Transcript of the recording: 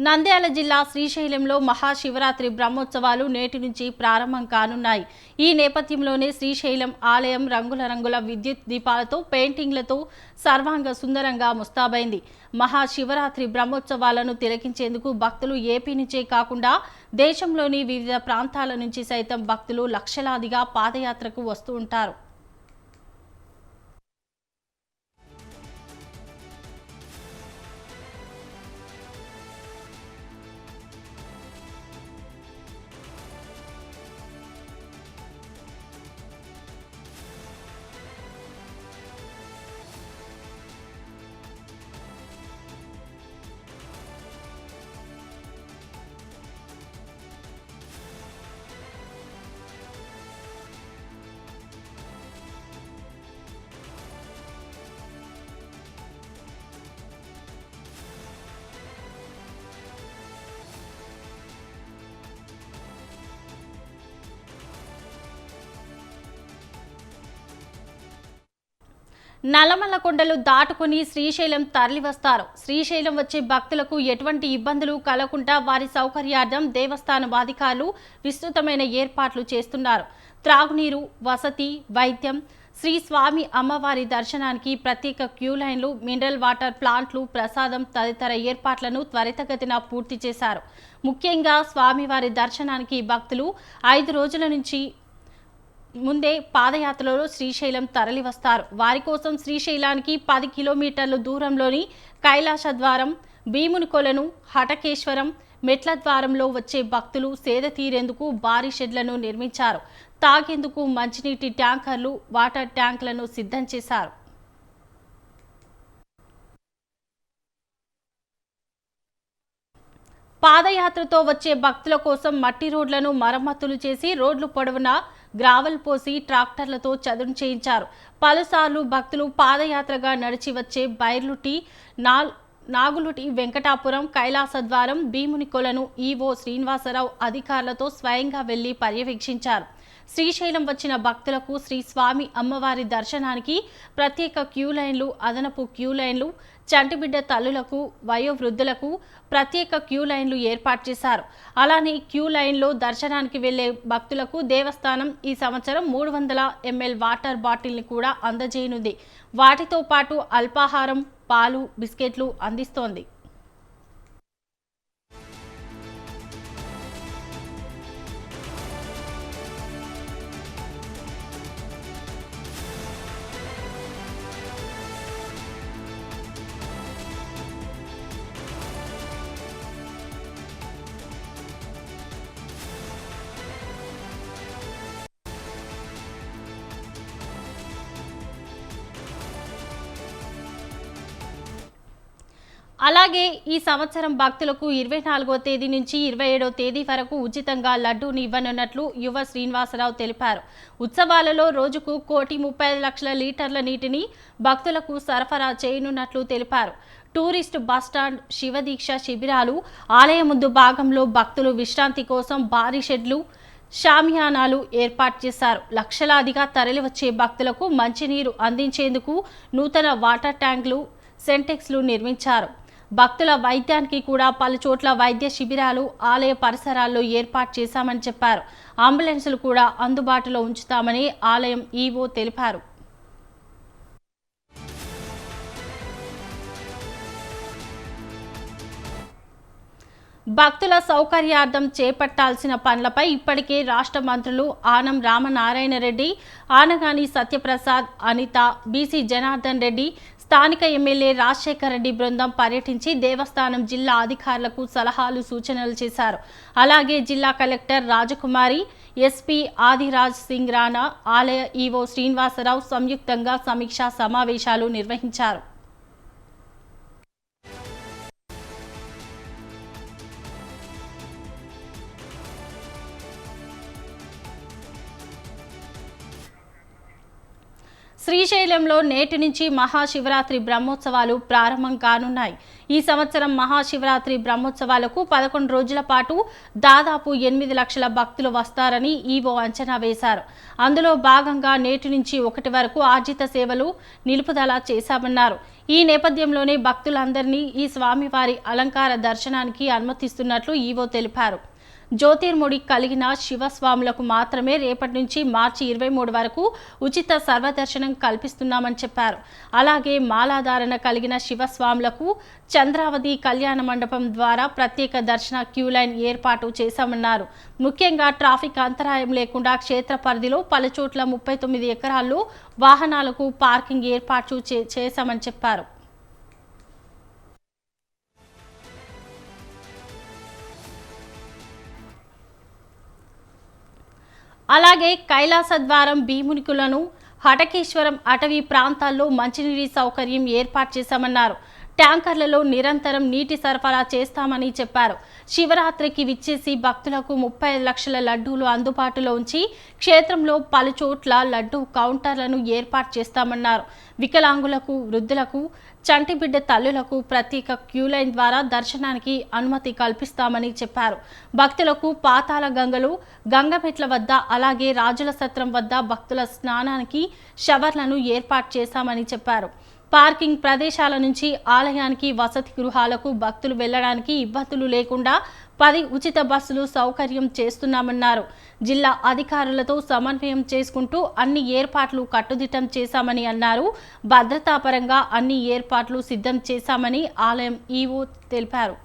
నంద్యాల జిల్లా శ్రీశైలంలో మహాశివరాత్రి బ్రహ్మోత్సవాలు నేటి నుంచి ప్రారంభం కానున్నాయి. ఈ నేపథ్యంలోనే శ్రీశైలం ఆలయం రంగుల విద్యుత్ దీపాలతో, పెయింటింగ్లతో సర్వాంగ సుందరంగా ముస్తాబైంది. మహాశివరాత్రి బ్రహ్మోత్సవాలను తిలకించేందుకు భక్తులు ఏపీ నుంచే కాకుండా దేశంలోని వివిధ ప్రాంతాల నుంచి సైతం భక్తులు లక్షలాదిగా పాదయాత్రకు వస్తూ ఉంటారు. నల్లమల్ల కొండలు దాటుకుని శ్రీశైలం తరలివస్తారు. శ్రీశైలం వచ్చే భక్తులకు ఎటువంటి ఇబ్బందులు కలగకుండా వారి సౌకర్యార్థం దేవస్థానం అధికారులు విస్తృతమైన ఏర్పాట్లు చేస్తున్నారు. త్రాగునీరు, వసతి, వైద్యం, శ్రీ స్వామి అమ్మవారి దర్శనానికి ప్రత్యేక క్యూ లైన్లు, మినరల్ వాటర్ ప్లాంట్లు, ప్రసాదం తదితర ఏర్పాట్లను త్వరితగతిన పూర్తి చేశారు. ముఖ్యంగా స్వామివారి దర్శనానికి భక్తులు 5 రోజుల నుంచి ముందే పాదయాత్రలో శ్రీశైలం తరలివస్తారు. వారి కోసం శ్రీశైలానికి 10 కిలోమీటర్ల దూరంలోని కైలాస ద్వారం, భీముని కొలను, హటకేశ్వరం మెట్ల ద్వారంలో వచ్చే భక్తులు సేద తీరేందుకు భారీ షెడ్లను నిర్మించారు. తాగేందుకు మంచినీటి ట్యాంకర్లు, వాటర్ ట్యాంకులను సిద్ధం చేశారు. పాదయాత్రతో వచ్చే భక్తుల కోసం మట్టి రోడ్లను మరమ్మతులు చేసి రోడ్లు పొడవునా గ్రావెల్ పోసి ట్రాక్టర్లతో చదును చేయించారు. పలుసార్లు భక్తులు పాదయాత్రగా నడిచి వచ్చే బైర్లుటి, నాగులుటి, వెంకటాపురం, కైలాసద్వారం, భీముని కొలను ఈవో శ్రీనివాసరావు అధికారులతో స్వయంగా వెళ్లి పర్యవేక్షించారు. శ్రీశైలం వచ్చిన భక్తులకు శ్రీ స్వామి అమ్మవారి దర్శనానికి ప్రత్యేక క్యూ లైన్లు, అదనపు క్యూ లైన్లు, చంటిబిడ్డ తల్లులకు, వయోవృద్ధులకు ప్రత్యేక క్యూ లైన్లు ఏర్పాటు చేశారు. అలానే క్యూ లైన్లో దర్శనానికి వెళ్లే భక్తులకు దేవస్థానం ఈ సంవత్సరం 300 ml వాటర్ బాటిల్ని కూడా అందజేయనుంది. వాటితో పాటు అల్పాహారం, పాలు, బిస్కెట్లు అందిస్తోంది. అలాగే ఈ సంవత్సరం భక్తులకు 24వ తేదీ నుంచి 27వ తేదీ వరకు ఉచితంగా లడ్డూని ఇవ్వనున్నట్లు యువ శ్రీనివాసరావు తెలిపారు. ఉత్సవాలలో రోజుకు 1,35,00,000 లీటర్ల నీటిని భక్తులకు సరఫరా చేయనున్నట్లు తెలిపారు. టూరిస్ట్ బస్టాండ్, శివదీక్ష శిబిరాలు, ఆలయం ముందు భాగంలో భక్తులు విశ్రాంతి కోసం భారీ షెడ్లు, షామియానాలు ఏర్పాటు చేశారు. లక్షలాదిగా తరలివచ్చే భక్తులకు మంచినీరు అందించేందుకు నూతన వాటర్ ట్యాంకులు, సెంటెక్స్లు నిర్మించారు. భక్తుల వైద్యానికి కూడా పలు చోట్ల వైద్య శిబిరాలు ఆలయ పరిసరాల్లో ఏర్పాటు చేశామని చెప్పారు. అంబులెన్సులు కూడా అందుబాటులో ఉంచుతామని ఆలయం ఈవో తెలిపారు. భక్తుల సౌకర్యార్థం చేపట్టాల్సిన పనులపై ఇప్పటికే రాష్ట్ర మంత్రులు ఆనం రామనారాయణ రెడ్డి, ఆనగాని సత్యప్రసాద్, అనిత, బీసీ జనార్దన్ రెడ్డి, స్థానిక ఎమ్మెల్యే రాజశేఖర్ రెడ్డి బృందం పర్యటించి దేవస్థానం జిల్లా అధికారులకు సలహాలు, సూచనలు చేశారు. అలాగే జిల్లా కలెక్టర్ రాజకుమారి, ఎస్పీ ఆదిరాజ్ సింగ్ రాణా, ఆలయ ఈవో శ్రీనివాసరావు సంయుక్తంగా సమీక్షా సమావేశాలు నిర్వహించారు. శ్రీశైలంలో నేటి నుంచి మహాశివరాత్రి బ్రహ్మోత్సవాలు ప్రారంభం కానున్నాయి. ఈ సంవత్సరం మహాశివరాత్రి బ్రహ్మోత్సవాలకు 11 రోజుల పాటు దాదాపు 8 లక్షల భక్తులు వస్తారని ఈవో అంచనా వేశారు. అందులో భాగంగా నేటి నుంచి 1 వరకు ఆర్జిత సేవలు నిలుపుదల చేశామన్నారు. ఈ నేపథ్యంలోనే భక్తులందరినీ ఈ స్వామివారి అలంకార దర్శనానికి అనుమతిస్తున్నట్లు ఈవో తెలిపారు. జ్యోతిర్ముడి కలిగిన శివస్వాములకు మాత్రమే రేపటి నుంచి మార్చి 23 వరకు ఉచిత సర్వదర్శనం కల్పిస్తున్నామని చెప్పారు. అలాగే మాలాధారణ కలిగిన శివస్వాములకు చంద్రావతి కళ్యాణ మండపం ద్వారా ప్రత్యేక దర్శన క్యూ లైన్ ఏర్పాటు చేశామన్నారు. ముఖ్యంగా ట్రాఫిక్ అంతరాయం లేకుండా క్షేత్ర పరిధిలో పలుచోట్ల 39 ఎకరాల్లో వాహనాలకు పార్కింగ్ ఏర్పాటు చేశామని చెప్పారు. అలాగే కైలాసద్వారం భీమునికులను హటకేశ్వరం అటవీ ప్రాంతాల్లో మంచినీటి సౌకర్యం ఏర్పాటు చేశామన్నారు. ట్యాంకర్లలో నిరంతరం నీటి సరఫరా చేస్తామని చెప్పారు. శివరాత్రికి విచ్చేసి భక్తులకు 35 లక్షల లడ్డూలు అందుబాటులో ఉంచి క్షేత్రంలో పలుచోట్ల లడ్డూ కౌంటర్లను ఏర్పాటు చేస్తామన్నారు. వికలాంగులకు, వృద్ధులకు, చంటిబిడ్డ తల్లులకు ప్రత్యేక క్యూలైన్ ద్వారా దర్శనానికి అనుమతి కల్పిస్తామని చెప్పారు. భక్తులకు పాతాళ గంగలు, గంగమెట్ల వద్ద అలాగే రాజుల సత్రం వద్ద భక్తుల స్నానానికి షవర్లను ఏర్పాటు చేశామని చెప్పారు. పార్కింగ్ ప్రదేశాల నుంచి ఆలయానికి, వసతి గృహాలకు భక్తులు వెళ్లడానికి ఇబ్బందులు లేకుండా 10 ఉచిత బస్సులు సౌకర్యం చేస్తున్నామన్నారు. జిల్లా అధికారులతో సమన్వయం చేసుకుంటూ అన్ని ఏర్పాట్లు కట్టుదిట్టం చేశామని అన్నారు. భద్రతాపరంగా అన్ని ఏర్పాట్లు సిద్ధం చేశామని ఆలయం ఈవో తెలిపారు.